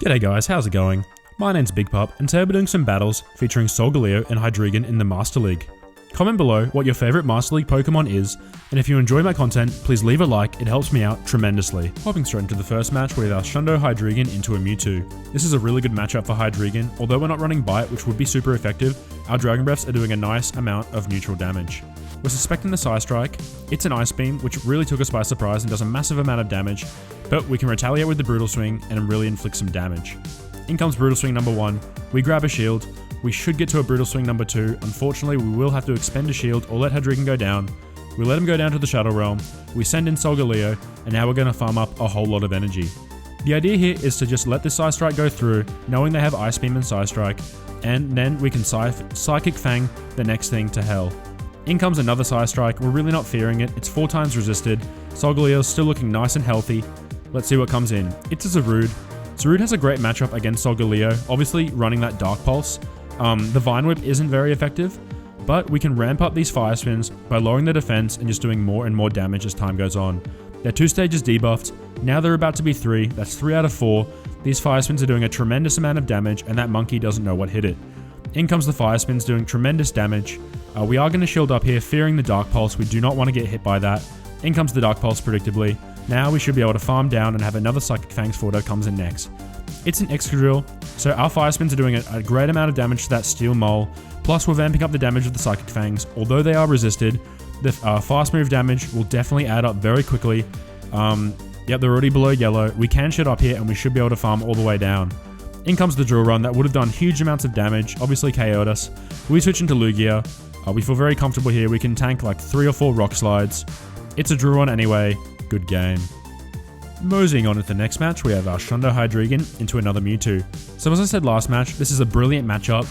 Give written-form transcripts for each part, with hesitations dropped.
G'day guys, how's it going? My name's Big Pup, and today we're doing some battles featuring SOLGALEO and HYDREIGON in the Master League. Comment below what your favourite Master League Pokemon is, and if you enjoy my content, please leave a like, it helps me out tremendously. Hopping straight into the first match with our SHUNDO HYDREIGON into a Mewtwo. This is a really good matchup for HYDREIGON, although we're not running Bite, which would be super effective, our Dragon Breaths are doing a nice amount of neutral damage. We're suspecting the Psy Strike. It's an Ice Beam, which really took us by surprise and does a massive amount of damage, but we can retaliate with the Brutal Swing and really inflict some damage. In comes Brutal Swing number 1, we grab a shield, we should get to a Brutal Swing number 2, unfortunately we will have to expend a shield or let HYDREIGON go down. We let him go down to the Shadow Realm, we send in SOLGALEO, and now we're going to farm up a whole lot of energy. The idea here is to just let this Psy Strike go through, knowing they have Ice Beam and Psy Strike, and then we can Psychic Fang the next thing to hell. In comes another Psy Strike, we're really not fearing it, it's 4 times resisted, SOLGALEO's still looking nice and healthy. Let's see what comes in. It's a Zarude. Zarude has a great matchup against SOLGALEO, obviously running that Dark Pulse. The Vine Whip isn't very effective, but we can ramp up these Fire Spins by lowering the defense and just doing more and more damage as time goes on. They're 2 stages debuffed, now they're about to be 3, that's 3 out of 4. These Fire Spins are doing a tremendous amount of damage and that monkey doesn't know what hit it. In comes the Fire Spins doing tremendous damage. We are going to shield up here, fearing the Dark Pulse, we do not want to get hit by that. In comes the Dark Pulse predictably. Now we should be able to farm down and have another Psychic Fangs Fordo comes in next. It's an Excadrill, so our Fire Spins are doing a great amount of damage to that Steel Mole, plus we're vamping up the damage of the Psychic Fangs. Although they are resisted, the fast move damage will definitely add up very quickly. Yep, they're already below yellow, we can shit up here and we should be able to farm all the way down. In comes the Drill Run, that would have done huge amounts of damage, obviously KO'd us. We switch into Lugia, we feel very comfortable here, we can tank like 3 or 4 Rock Slides. It's a Drill Run anyway, good game. Moseying on into the next match, we have our SHUNDO HYDREIGON into another Mewtwo. So as I said last match, this is a brilliant matchup.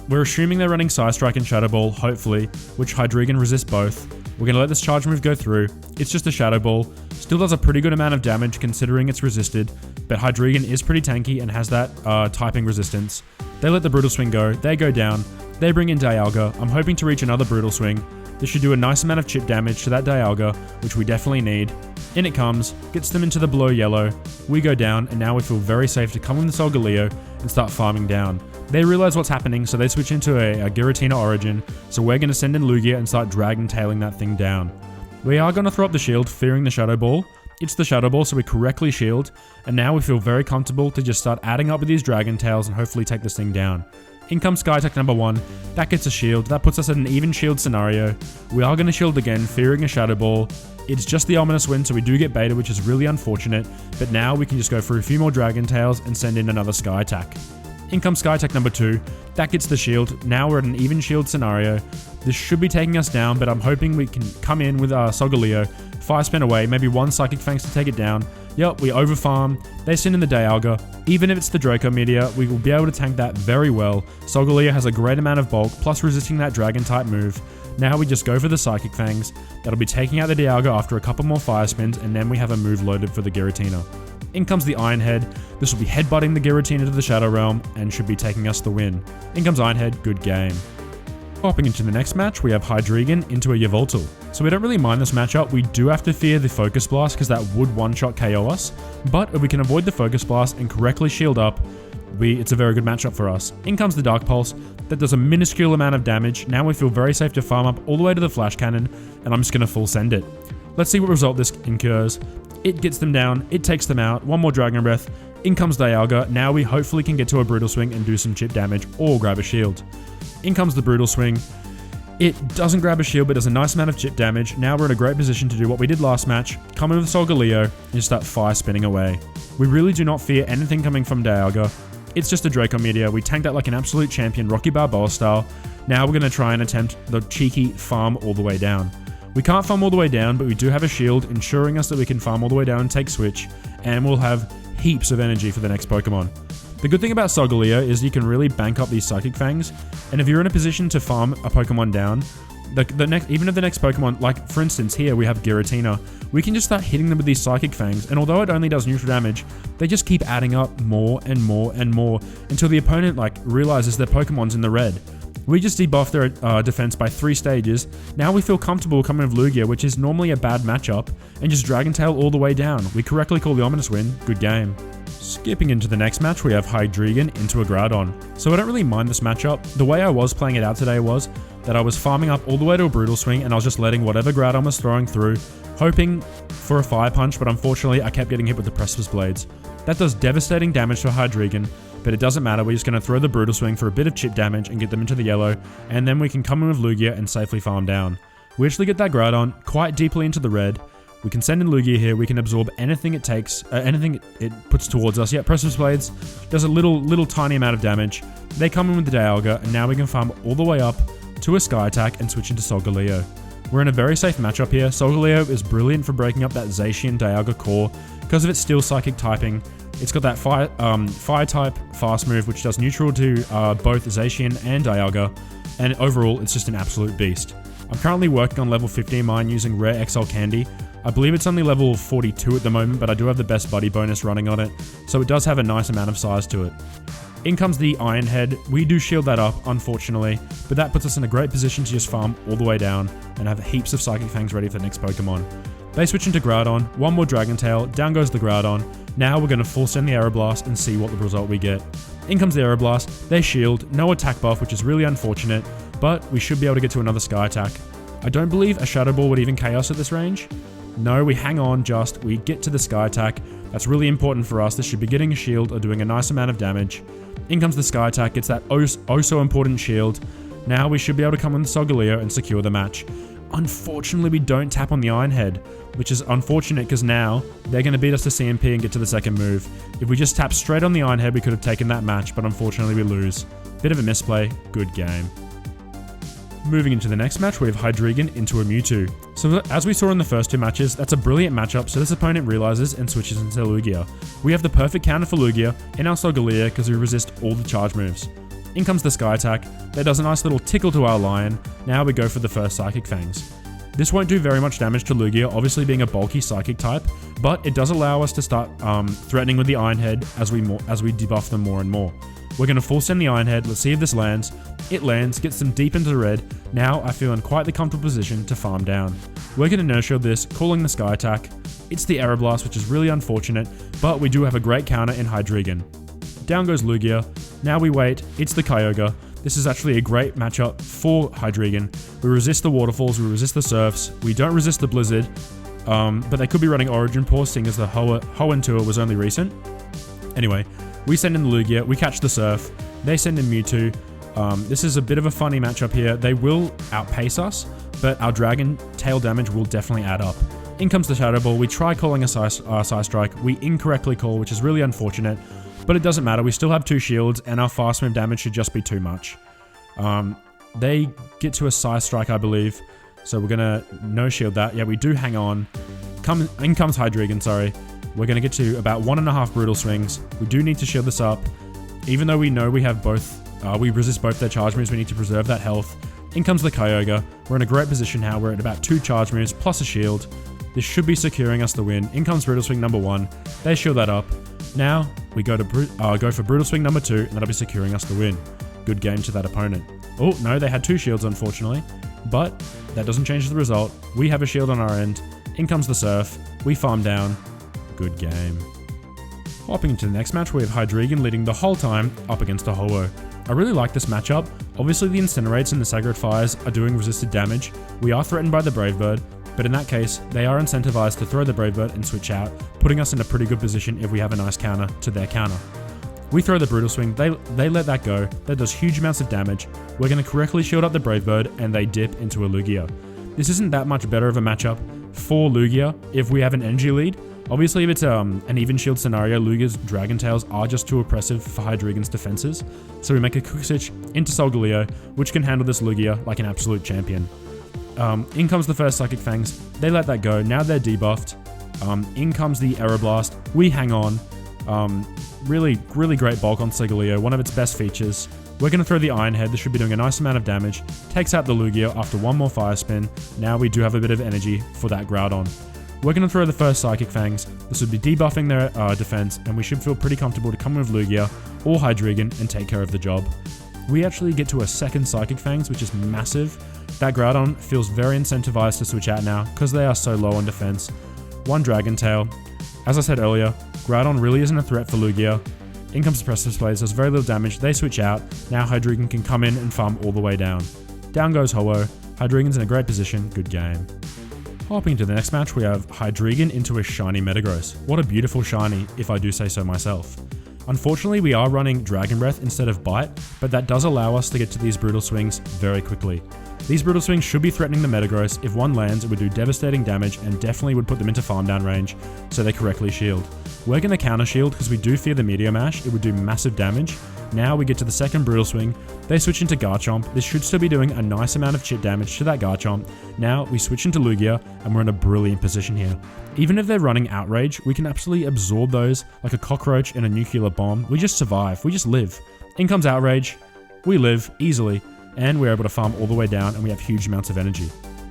We're assuming they're running Psy Strike and Shadow Ball, hopefully, which HYDREIGON resists both. We're going to let this charge move go through. It's just a Shadow Ball. Still does a pretty good amount of damage considering it's resisted, but HYDREIGON is pretty tanky and has that typing resistance. They let the Brutal Swing go, they go down, they bring in Dialga. I'm hoping to reach another Brutal Swing. This should do a nice amount of chip damage to that Dialga, which we definitely need. In it comes, gets them into the below yellow, we go down, and now we feel very safe to come in the SOLGALEO and start farming down. They realize what's happening, so they switch into a Giratina Origin, so we're going to send in Lugia and start Dragon Tailing that thing down. We are going to throw up the shield, fearing the Shadow Ball. It's the Shadow Ball, so we correctly shield, and now we feel very comfortable to just start adding up with these Dragon Tails and hopefully take this thing down. In comes Skytech number 1, that gets a shield, that puts us at an even shield scenario. We are going to shield again, fearing a Shadow Ball. It's just the Ominous Wind, so we do get beta, which is really unfortunate, but now we can just go for a few more Dragon Tails and send in another Sky Attack. In comes Skytech number 2, that gets the shield, now we're at an even shield scenario. This should be taking us down, but I'm hoping we can come in with our SOLGALEO, Fire Spin away, maybe 1 Psychic Fangs to take it down. Yep, we overfarm, they send in the Dialga. Even if it's the Draco Meteor, we will be able to tank that very well. SOLGALEO has a great amount of bulk, plus resisting that Dragon type move. Now we just go for the Psychic Fangs. That'll be taking out the Dialga after a couple more Fire Spins, and then we have a move loaded for the Giratina. In comes the Iron Head. This will be headbutting the Giratina to the Shadow Realm, and should be taking us the win. In comes Iron Head, good game. Hopping into the next match, we have HYDREIGON into a Yveltal. So we don't really mind this matchup, we do have to fear the Focus Blast because that would one-shot KO us, but if we can avoid the Focus Blast and correctly shield up, it's a very good matchup for us. In comes the Dark Pulse, that does a minuscule amount of damage, now we feel very safe to farm up all the way to the Flash Cannon, and I'm just going to full send it. Let's see what result this incurs. It gets them down, it takes them out, 1 more Dragon Breath, in comes Dialga, now we hopefully can get to a Brutal Swing and do some chip damage, or grab a shield. In comes the Brutal Swing. It doesn't grab a shield, but does a nice amount of chip damage. Now we're in a great position to do what we did last match, come in with SOLGALEO, and just start Fire Spinning away. We really do not fear anything coming from Dialga. It's just a Draco Meteor, we tanked that like an absolute champion, Rocky Balboa style. Now we're going to try and attempt the cheeky farm all the way down. We can't farm all the way down, but we do have a shield, ensuring us that we can farm all the way down and take switch, and we'll have heaps of energy for the next Pokemon. The good thing about SOLGALEO is you can really bank up these Psychic Fangs, and if you're in a position to farm a Pokemon down, even if the next Pokemon, like for instance here we have Giratina, we can just start hitting them with these Psychic Fangs, and although it only does neutral damage, they just keep adding up more and more and more until the opponent realizes their Pokemon's in the red. We just debuffed their defense by 3 stages. Now we feel comfortable coming with Lugia, which is normally a bad matchup, and just Dragon Tail all the way down. We correctly call the Ominous Win. Good game. Skipping into the next match, we have HYDREIGON into a Groudon. So I don't really mind this matchup. The way I was playing it out today was that I was farming up all the way to a Brutal Swing and I was just letting whatever Groudon was throwing through, hoping for a Fire Punch, but unfortunately I kept getting hit with the Precipice Blades. That does devastating damage to HYDREIGON, but it doesn't matter, we're just going to throw the Brutal Swing for a bit of chip damage and get them into the yellow, and then we can come in with Lugia and safely farm down. We actually get that Groudon quite deeply into the red. We can send in Lugia here, we can absorb anything it takes, anything it puts towards us. Yeah, Precipice Blades does a little tiny amount of damage. They come in with the Dialga, and now we can farm all the way up to a Sky Attack and switch into Solgaleo. We're in a very safe matchup here. Solgaleo is brilliant for breaking up that Zacian Dialga core because of its Steel Psychic typing. It's got that fire type fast move which does neutral to both Zacian and Dialga, and overall it's just an absolute beast. I'm currently working on level 15 mine using Rare XL Candy. I believe it's only level 42 at the moment, but I do have the best buddy bonus running on it, so it does have a nice amount of size to it. In comes the Iron Head. We do shield that up, unfortunately, but that puts us in a great position to just farm all the way down and have heaps of Psychic Fangs ready for the next Pokemon. They switch into Groudon, one more Dragon Tail, down goes the Groudon. Now we're going to full send the Aeroblast and see what the result we get. In comes the Aeroblast, they shield, no attack buff, which is really unfortunate, but we should be able to get to another Sky Attack. I don't believe a Shadow Ball would even Chaos at this range. No, we hang on we get to the Sky Attack. That's really important for us. This should be getting a shield or doing a nice amount of damage. In comes the Sky Attack, gets that oh so important shield. Now we should be able to come in the Solgaleo and secure the match. Unfortunately, we don't tap on the Iron Head, which is unfortunate because now they're going to beat us to CMP and get to the second move. If we just tap straight on the Iron Head, we could have taken that match, but unfortunately we lose. Bit of a misplay, good game. Moving into the next match, we have HYDREIGON into a Mewtwo. So as we saw in the first two matches, that's a brilliant matchup, so this opponent realizes and switches into Lugia. We have the perfect counter for Lugia in our Solgaleo because we resist all the charge moves. In comes the Sky Attack, that does a nice little tickle to our Lion. Now we go for the first Psychic Fangs. This won't do very much damage to Lugia, obviously being a bulky Psychic type, but it does allow us to start threatening with the Iron Head as we debuff them more and more. We're going to full send the Iron Head, let's see if this lands. It lands, gets them deep into the red. Now I feel in quite the comfortable position to farm down. We're going to no shield this, calling the Sky Attack. It's the Aeroblast, which is really unfortunate, but we do have a great counter in HYDREIGON. Down goes Lugia. Now we wait, it's the Kyogre. This is actually a great matchup for HYDREIGON. We resist the waterfalls, we resist the surfs, we don't resist the blizzard, but they could be running Origin Pause seeing as the Hoenn Tour was only recent. Anyway, we send in the Lugia, we catch the surf, they send in Mewtwo. This is a bit of a funny matchup here. They will outpace us, but our Dragon Tail damage will definitely add up. In comes the Shadow Ball, we try calling a Psy Strike, we incorrectly call, which is really unfortunate, but it doesn't matter, we still have two shields, and our fast move damage should just be too much. They get to a Psy Strike, I believe, so we're gonna no shield that. Yeah, we do hang on. In comes HYDREIGON, sorry. We're gonna get to about 1.5 Brutal Swings. We do need to shield this up. Even though we know we have both, we resist both their charge moves, we need to preserve that health. In comes the Kyogre. We're in a great position now. We're at about 2 charge moves plus a shield. This should be securing us the win. In comes Brutal Swing number 1. They shield that up. Now we go for Brutal Swing number 2, and that'll be securing us the win. Good game to that opponent. Oh no, they had 2 shields unfortunately, but that doesn't change the result. We have a shield on our end. In comes the Surf. We farm down. Good game. Hopping into the next match, we have HYDREIGON leading the whole time up against a Ho-Oh. I really like this matchup. Obviously the Incinerates and the Sacred Fires are doing resisted damage. We are threatened by the Brave Bird, but in that case, they are incentivized to throw the Brave Bird and switch out, putting us in a pretty good position if we have a nice counter to their counter. We throw the Brutal Swing, they let that go, that does huge amounts of damage. We're going to correctly shield up the Brave Bird, and they dip into a Lugia. This isn't that much better of a matchup for Lugia if we have an energy lead. Obviously, if it's an even shield scenario, Lugia's Dragon Tails are just too oppressive for HYDREIGON's defenses, so we make a quick switch into Solgaleo, which can handle this Lugia like an absolute champion. In comes the first Psychic Fangs, they let that go, now they're debuffed. In comes the Aeroblast, we hang on. Really great bulk on Solgaleo, one of its best features. We're going to throw the Iron Head, this should be doing a nice amount of damage. Takes out the Lugia after one more Fire Spin. Now we do have a bit of energy for that Groudon. We're going to throw the first Psychic Fangs. This would be debuffing their defense, and we should feel pretty comfortable to come with Lugia or HYDREIGON and take care of the job. We actually get to a second Psychic Fangs, which is massive. That Groudon feels very incentivized to switch out now because they are so low on defense. One Dragon Tail. As I said earlier, Groudon really isn't a threat for Lugia. In comes Precipice Blades, does very little damage, they switch out, now Hydreigon can come in and farm all the way down. Down goes Ho-Oh, Hydreigon's in a great position, good game. Hopping into the next match, we have Hydreigon into a shiny Metagross. What a beautiful shiny, if I do say so myself. Unfortunately, we are running Dragon Breath instead of Bite, but that does allow us to get to these Brutal Swings very quickly. These Brutal Swings should be threatening the Metagross. If one lands, it would do devastating damage and definitely would put them into farm down range, so they correctly shield. We're going to counter shield because we do fear the Meteor Mash, it would do massive damage. Now we get to the second Brutal Swing, they switch into Garchomp, this should still be doing a nice amount of chip damage to that Garchomp. Now we switch into Lugia and we're in a brilliant position here. Even if they're running Outrage, we can absolutely absorb those like a cockroach and a nuclear bomb. We just survive, we just live. In comes Outrage, we live easily, and we're able to farm all the way down and we have huge amounts of energy.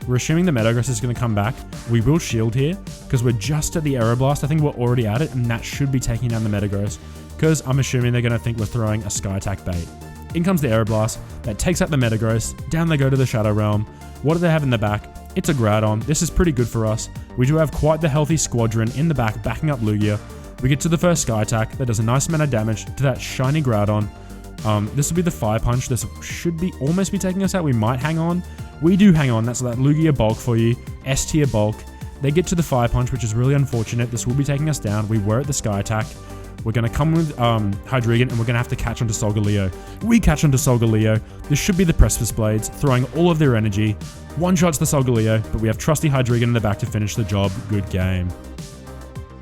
We're assuming the Metagross is going to come back. We will shield here because we're just at the Aeroblast. I think we're already at it and that should be taking down the Metagross because I'm assuming they're going to think we're throwing a Sky Attack bait. In comes the Aeroblast that takes out the Metagross. Down they go to the Shadow Realm. What do they have in the back? It's a Groudon. This is pretty good for us. We do have quite the healthy squadron in the back backing up Lugia. We get to the first Sky Attack that does a nice amount of damage to that shiny Groudon. This will be the Fire Punch. This should be almost be taking us out. We might hang on. We do hang on. That's that Lugia bulk for you. S tier bulk. They get to the Fire Punch, which is really unfortunate. This will be taking us down. We were at the Sky Attack. We're going to come with Hydreigon and we're going to have to catch onto Solgaleo. We catch onto Solgaleo. This should be the Precipice Blades, throwing all of their energy. One shots the Solgaleo, but we have trusty Hydreigon in the back to finish the job. Good game.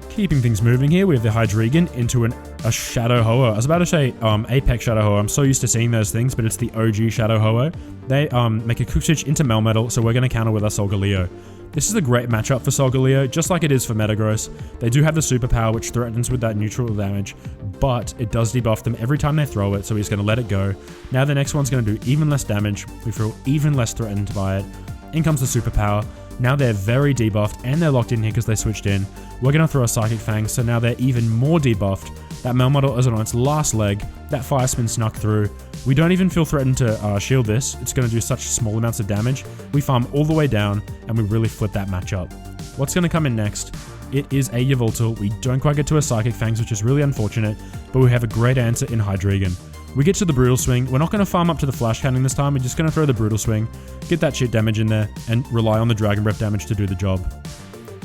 Keeping things moving here, we have the Hydreigon into a Shadow Ho-Oh. I was about to say Apex Shadow Ho-Oh. I'm so used to seeing those things, but it's the OG Shadow Ho-Oh. They make a quick switch into Melmetal, so we're going to counter with our Solgaleo. This is a great matchup for Solgaleo, just like it is for Metagross. They do have the superpower, which threatens with that neutral damage, but it does debuff them every time they throw it, so he's going to let it go. Now the next one's going to do even less damage. We feel even less threatened by it. In comes the superpower. Now they're very debuffed and they're locked in here because they switched in. We're going to throw a Psychic Fang, so now they're even more debuffed. That Melmetal is on its last leg. That Fire Spin snuck through. We don't even feel threatened to shield this. It's going to do such small amounts of damage. We farm all the way down and we really flip that matchup. What's going to come in next? It is a Yveltal. We don't quite get to a Psychic Fangs, which is really unfortunate, but we have a great answer in Hydreigon. We get to the Brutal Swing. We're not going to farm up to the Flash Cannon this time. We're just going to throw the Brutal Swing, get that shit damage in there, and rely on the Dragon Breath damage to do the job.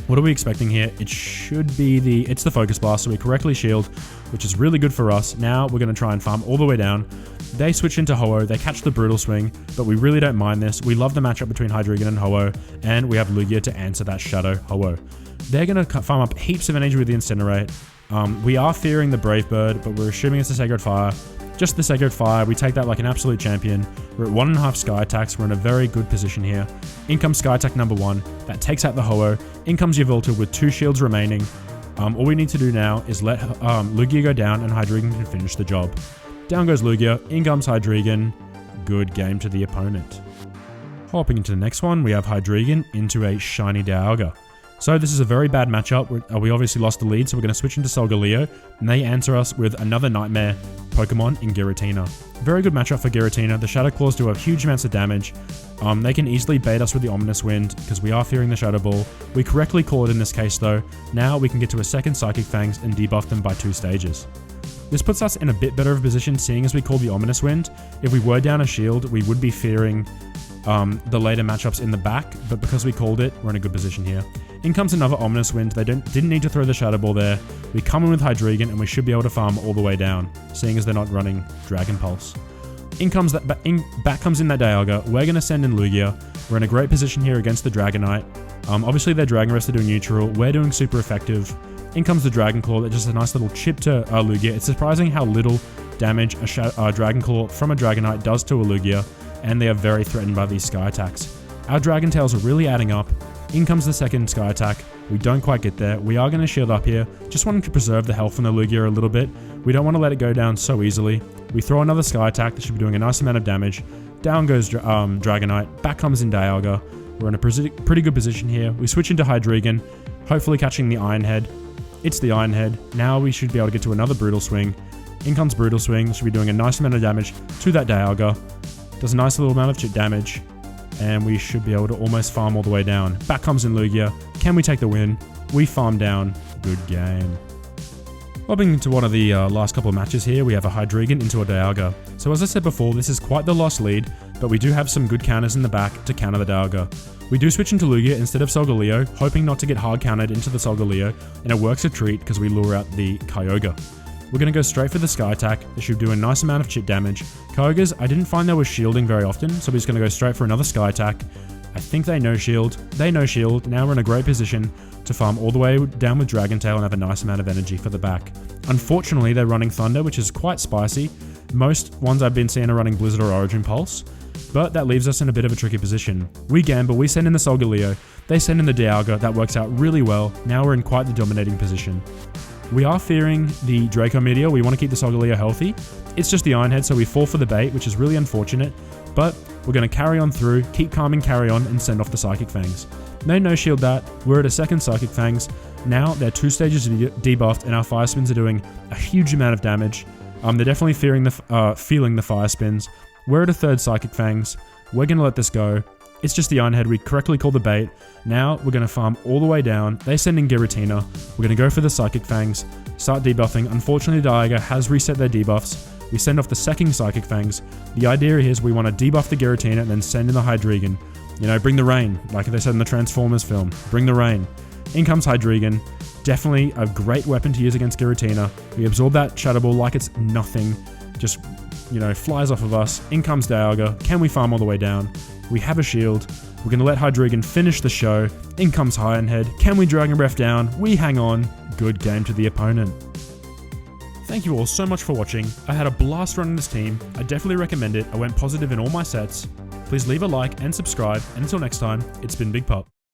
What are we expecting here? It should be it's the Focus Blast, so we correctly shield, which is really good for us. Now we're going to try and farm all the way down. They switch into Ho-Oh, they catch the Brutal Swing, but we really don't mind this. We love the matchup between Hydreigon and Ho-Oh, and we have Lugia to answer that Shadow Ho-Oh. They're going to farm up heaps of energy with the Incinerate. We are fearing the Brave Bird, but we're assuming it's a Sacred Fire. Just the Sacred Fire, we take that like an absolute champion. We're at 1.5 Sky Attacks, we're in a very good position here. In comes Sky Attack number 1, that takes out the Ho-Oh. In comes Yveltal with 2 shields remaining. All we need to do now is let Lugia go down and Hydreigon can finish the job. Down goes Lugia, in comes Hydreigon. Good game to the opponent. Hopping into the next one, we have Hydreigon into a shiny Dialga. So this is a very bad matchup. We obviously lost the lead, so we're going to switch into Solgaleo, and they answer us with another Nightmare Pokemon in Giratina. Very good matchup for Giratina. The Shadow Claws do have huge amounts of damage. They can easily bait us with the Ominous Wind, because we are fearing the Shadow Ball. We correctly call it in this case though. Now we can get to a second Psychic Fangs and debuff them by 2 stages. This puts us in a bit better of a position, seeing as we call the Ominous Wind. If we were down a shield, we would be fearing the later matchups in the back, but because we called it, we're in a good position here. In comes another Ominous Wind. They didn't need to throw the Shadow Ball there. We come in with Hydreigon and we should be able to farm all the way down, seeing as they're not running Dragon Pulse. Back comes in that Dialga. We're going to send in Lugia. We're in a great position here against the Dragonite. Obviously their Dragon Rest are doing neutral. We're doing super effective. In comes the Dragon Claw. That's just a nice little chip to Lugia. It's surprising how little damage a Dragon Claw from a Dragonite does to a Lugia, and they are very threatened by these Sky Attacks. Our Dragon Tails are really adding up. In comes the second Sky Attack. We don't quite get there. We are going to shield up here. Just wanting to preserve the health from the Lugia a little bit. We don't want to let it go down so easily. We throw another Sky Attack that should be doing a nice amount of damage. Down goes Dragonite. Back comes in Dialga. We're in a pretty good position here. We switch into Hydreigon, hopefully catching the Iron Head. It's the Iron Head. Now we should be able to get to another Brutal Swing. In comes Brutal Swing. Should be doing a nice amount of damage to that Dialga. Does a nice little amount of chip damage. And we should be able to almost farm all the way down. Back comes in Lugia. Can we take the win? We farm down. Good game. Hopping into one of the last couple of matches here, we have a HYDREIGON into a Dialga. So as I said before, this is quite the lost lead, but we do have some good counters in the back to counter the Dialga. We do switch into Lugia instead of Solgaleo, hoping not to get hard countered into the Solgaleo, and it works a treat because we lure out the Kyogre. We're going to go straight for the Sky Attack. This should do a nice amount of chip damage. Kyogres, I didn't find they were shielding very often, so we're just going to go straight for another Sky Attack. I think they no shield. They no shield. Now we're in a great position to farm all the way down with Dragon Tail and have a nice amount of energy for the back. Unfortunately, they're running Thunder, which is quite spicy. Most ones I've been seeing are running Blizzard or Origin Pulse, but that leaves us in a bit of a tricky position. We gamble, we send in the Solgaleo, they send in the Dialga, that works out really well. Now we're in quite the dominating position. We are fearing the Draco Meteor, we want to keep the Solgaleo healthy. It's just the Iron Head, so we fall for the bait, which is really unfortunate, but we're going to carry on through, keep calming, carry on, and send off the Psychic Fangs. They no shield that, we're at a second Psychic Fangs. Now they're 2 stages debuffed and our Fire Spins are doing a huge amount of damage. They're definitely feeling the Fire Spins. We're at a 3rd Psychic Fangs. We're going to let this go. It's just the Iron Head, we correctly call the bait. Now we're going to farm all the way down. They send in Giratina. We're going to go for the Psychic Fangs, start debuffing. Unfortunately, Dialga has reset their debuffs. We send off the second Psychic Fangs. The idea is we want to debuff the Giratina and then send in the HYDREIGON. You know, bring the rain, like they said in the Transformers film. Bring the rain. In comes HYDREIGON. Definitely a great weapon to use against Giratina. We absorb that Shadow Ball like it's nothing. Just, you know, flies off of us. In comes Dialga. Can we farm all the way down? We have a shield. We're going to let HYDREIGON finish the show. In comes Iron Head. Can we Dragon Breath down? We hang on. Good game to the opponent. Thank you all so much for watching. I had a blast running this team. I definitely recommend it. I went positive in all my sets. Please leave a like and subscribe. And until next time, it's been Big Pop.